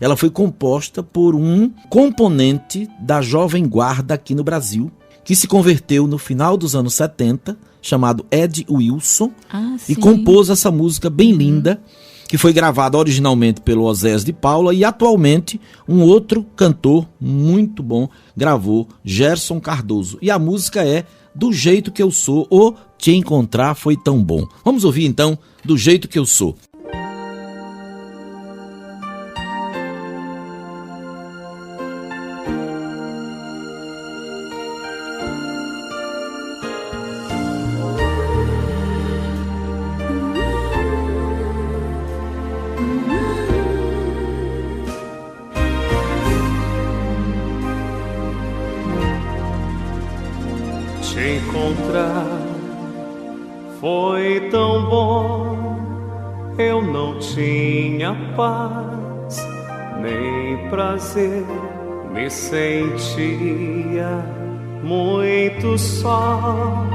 ela foi composta por um componente da Jovem Guarda aqui no Brasil, que se converteu no final dos anos 70, chamado Ed Wilson, e compôs essa música bem linda, que foi gravada originalmente pelo Oséias de Paula e atualmente um outro cantor muito bom gravou, Gerson Cardoso. E a música é Do Jeito Que Eu Sou, ou Te Encontrar Foi Tão Bom. Vamos ouvir então Do Jeito Que Eu Sou. Te encontrar foi tão bom, eu não tinha paz, nem prazer, me sentia muito só,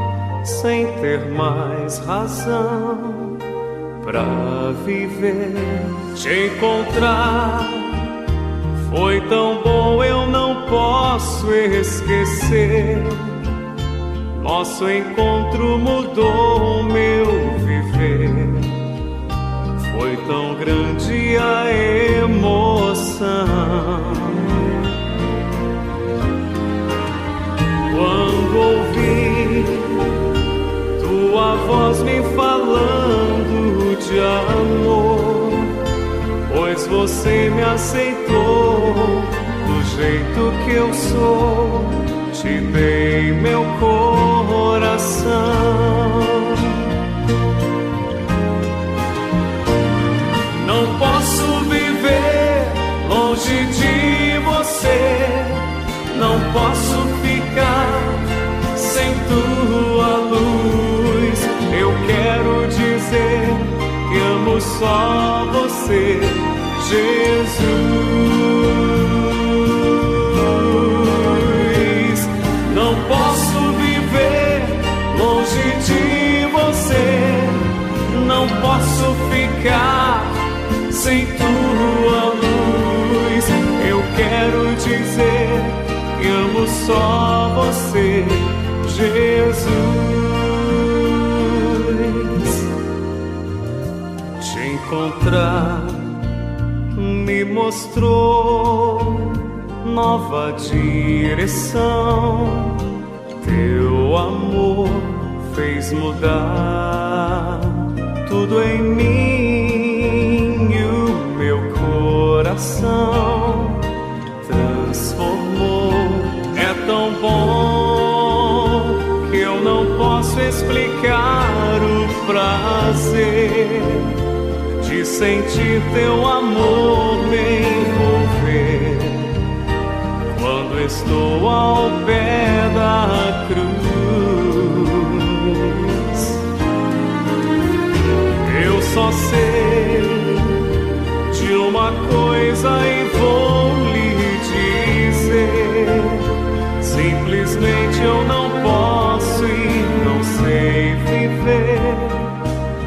sem ter mais razão pra viver. Te encontrar foi tão bom, eu não posso esquecer. Nosso encontro mudou o meu viver. Foi tão grande a emoção. Quando ouvi tua voz me falando de amor, pois você me aceitou do jeito que eu sou. Te dei meu coração. Não posso viver longe de você. Não posso ficar sem tua luz. Eu quero dizer que amo só você, Jesus. Não posso viver longe de você. Não posso ficar sem tua luz. Eu quero dizer que amo só você, Jesus. Te encontrar me mostrou nova direção. Teu amor fez mudar tudo em mim e o meu coração transformou. É tão bom que eu não posso explicar o prazer de sentir teu amor me envolver. Quando estou ao pé da cruz, eu só sei de uma coisa e vou lhe dizer: simplesmente eu não posso e não sei viver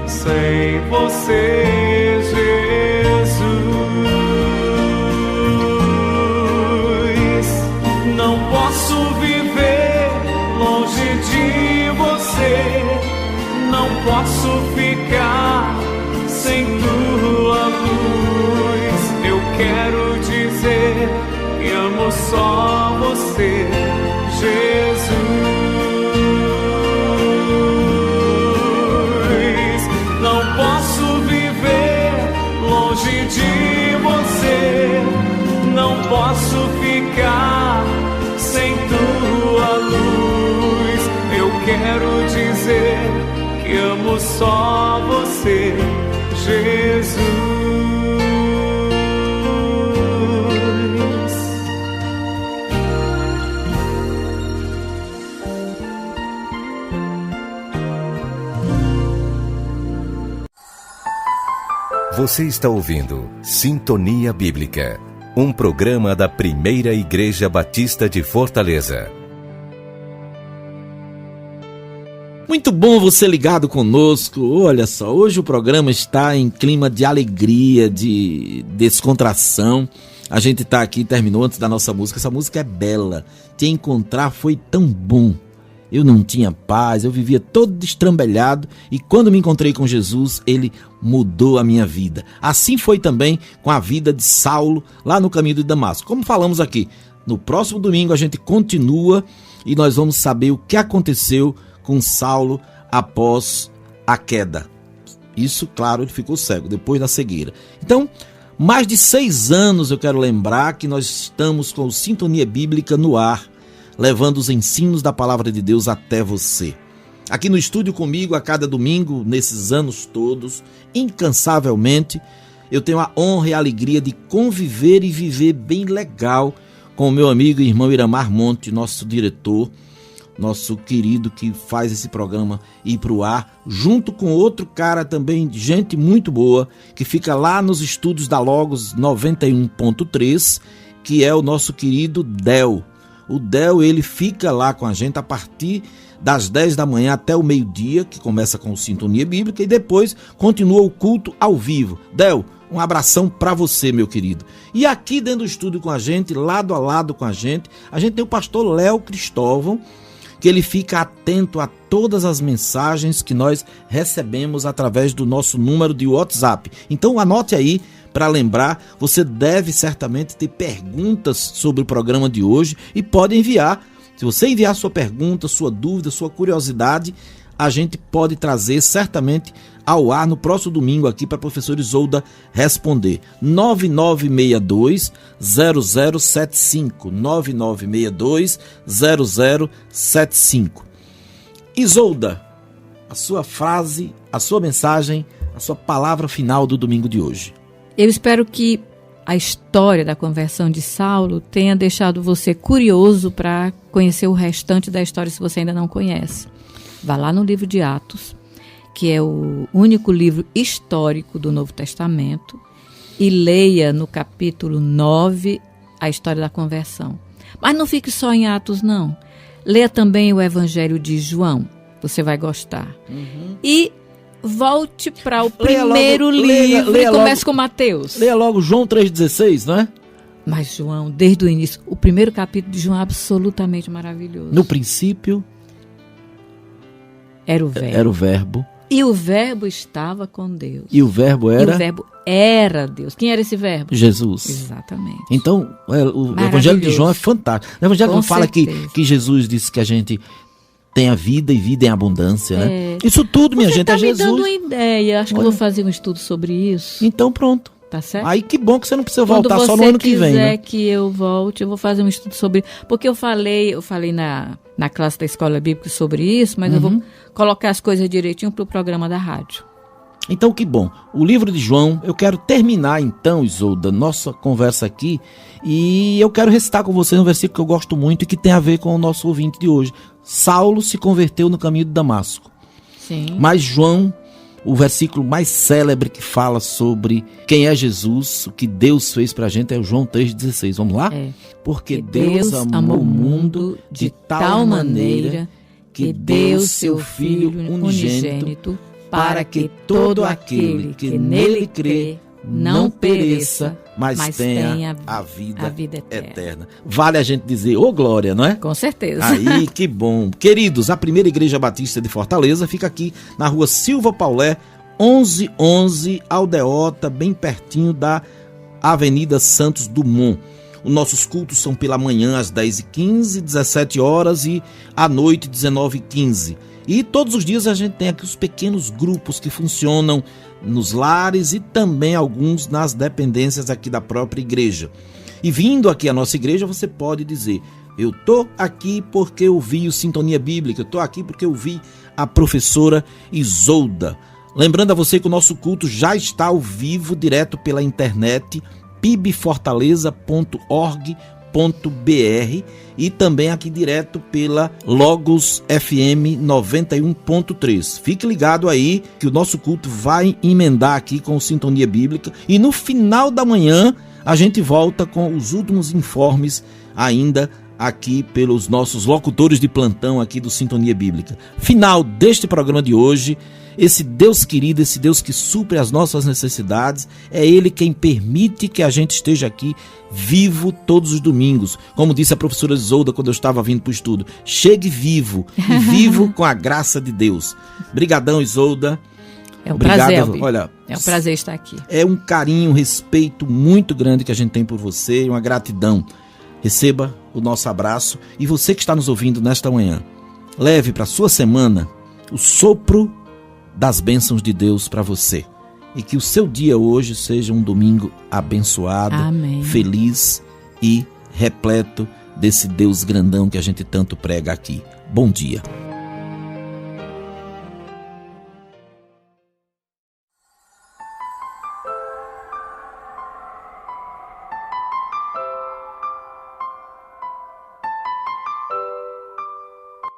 sem você, Jesus. Não posso viver longe de você. Não posso ficar sem tua luz. Eu quero dizer que amo só você, Jesus. Não posso viver longe de você. Não posso ficar sem tua luz. Eu quero dizer que amo só você, Jesus. Você está ouvindo Sintonia Bíblica, um programa da Primeira Igreja Batista de Fortaleza. Muito bom você ligado conosco. Olha só, hoje o programa está em clima de alegria, de descontração. A gente está aqui, terminou antes da nossa música. Essa música é bela. Te encontrar foi tão bom. eu não tinha paz, eu vivia todo destrambelhado, e quando me encontrei com Jesus, ele mudou a minha vida. Assim foi também com a vida de Saulo lá no caminho de Damasco. Como falamos aqui, no próximo domingo a gente continua e nós vamos saber o que aconteceu com Saulo após a queda. Isso, claro, ele ficou cego depois da cegueira. Então, mais de 6 anos eu quero lembrar que nós estamos com o Sintonia Bíblica no ar, levando os ensinos da Palavra de Deus até você. Aqui no estúdio comigo, a cada domingo, nesses anos todos, incansavelmente, eu tenho a honra e a alegria de conviver e viver bem legal com o meu amigo e irmão Iramar Monte, nosso diretor, nosso querido que faz esse programa ir para o ar, junto com outro cara também, gente muito boa, que fica lá nos estúdios da Logos 91.3, que é o nosso querido Del. O Del, ele fica lá com a gente a partir das 10 da manhã até o meio-dia, que começa com o Sintonia Bíblica, e depois continua o culto ao vivo. Del, um abração para você, meu querido. E aqui dentro do estúdio com a gente, lado a lado com a gente tem o pastor Léo Cristóvão, que ele fica atento a todas as mensagens que nós recebemos através do nosso número de WhatsApp. Então anote aí, para lembrar, você deve certamente ter perguntas sobre o programa de hoje e pode enviar. Se você enviar sua pergunta, sua dúvida, sua curiosidade, a gente pode trazer certamente ao ar no próximo domingo aqui para a professora Isolda responder. 9962-0075. 9962-0075. Isolda, a sua frase, a sua mensagem, a sua palavra final do domingo de hoje. Eu espero que a história da conversão de Saulo tenha deixado você curioso para conhecer o restante da história se você ainda não conhece. Vá lá no livro de Atos, que é o único livro histórico do Novo Testamento, e leia no capítulo 9 a história da conversão. Mas não fique só em Atos, não. Leia também o Evangelho de João, você vai gostar. E volte para o primeiro livro e comece com Mateus. Leia logo João 3,16, não é? Mas João, desde o início, o primeiro capítulo de João é absolutamente maravilhoso. No princípio era o Verbo. Era o Verbo. E o Verbo estava com Deus. E o Verbo era? E o Verbo era Deus. Quem era esse Verbo? Jesus. Exatamente. Então, o Evangelho de João é fantástico. O Evangelho não fala que Jesus disse que a gente tem a vida e vida em abundância, né? Isso tudo, minha gente, é Jesus. Você tá me dando uma ideia. Acho que eu vou fazer um estudo sobre isso. Então, pronto. Tá certo? Aí que bom que você não precisa voltar só no ano que vem, né? Se você quiser que eu volte, eu vou fazer um estudo sobre... Porque eu falei na classe da Escola Bíblica sobre isso, mas eu vou colocar as coisas direitinho pro programa da rádio. Então, que bom. O livro de João, eu quero terminar então, Isolda, nossa conversa aqui, e eu quero recitar com você um versículo que eu gosto muito e que tem a ver com o nosso ouvinte de hoje. Saulo se converteu no caminho de Damasco. Sim. Mas João, o versículo mais célebre que fala sobre quem é Jesus, o que Deus fez pra gente, é o João 3,16. Vamos lá? Porque Deus amou o mundo de tal maneira que deu seu Filho unigênito para que todo aquele que nele crê não pereça, mas tenha a vida eterna. Vale a gente dizer, ô glória, não é? Com certeza. Aí, que bom. Queridos, a primeira Igreja Batista de Fortaleza fica aqui na rua Silva Paulé, 1111, Aldeota, bem pertinho da Avenida Santos Dumont. Os nossos cultos são pela manhã às 10h15, 17 horas e à noite 19h15. E todos os dias a gente tem aqui os pequenos grupos que funcionam nos lares e também alguns nas dependências aqui da própria igreja. E vindo aqui à nossa igreja, você pode dizer, eu estou aqui porque eu vi o Sintonia Bíblica, eu estou aqui porque eu vi a professora Isolda. Lembrando a você que o nosso culto já está ao vivo, direto pela internet, pibfortaleza.org.br e também aqui direto pela Logos FM 91.3. Fique ligado aí que o nosso culto vai emendar aqui com o Sintonia Bíblica e no final da manhã a gente volta com os últimos informes ainda aqui pelos nossos locutores de plantão aqui do Sintonia Bíblica. Final deste programa de hoje, esse Deus querido, esse Deus que supre as nossas necessidades, é Ele quem permite que a gente esteja aqui vivo todos os domingos. Como disse a professora Isolda quando eu estava vindo para o estudo, chegue vivo e vivo com a graça de Deus. Brigadão, Isolda. É um Obrigado, prazer, Albi. olha, é um prazer estar aqui. É um carinho, um respeito muito grande que a gente tem por você e uma gratidão. Receba o nosso abraço e você que está nos ouvindo nesta manhã, leve para a sua semana o sopro das bênçãos de Deus para você. E que o seu dia hoje seja um domingo abençoado, Amém. Feliz e repleto desse Deus grandão que a gente tanto prega aqui. Bom dia.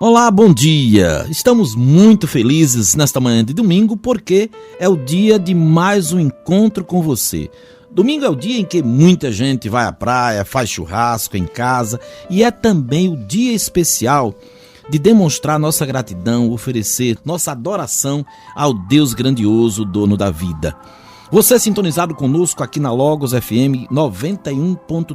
Olá, bom dia! Estamos muito felizes nesta manhã de domingo porque é o dia de mais um encontro com você. Domingo é o dia em que muita gente vai à praia, faz churrasco em casa e é também o dia especial de demonstrar nossa gratidão, oferecer nossa adoração ao Deus grandioso, dono da vida. Você é sintonizado conosco aqui na Logos FM 91.3.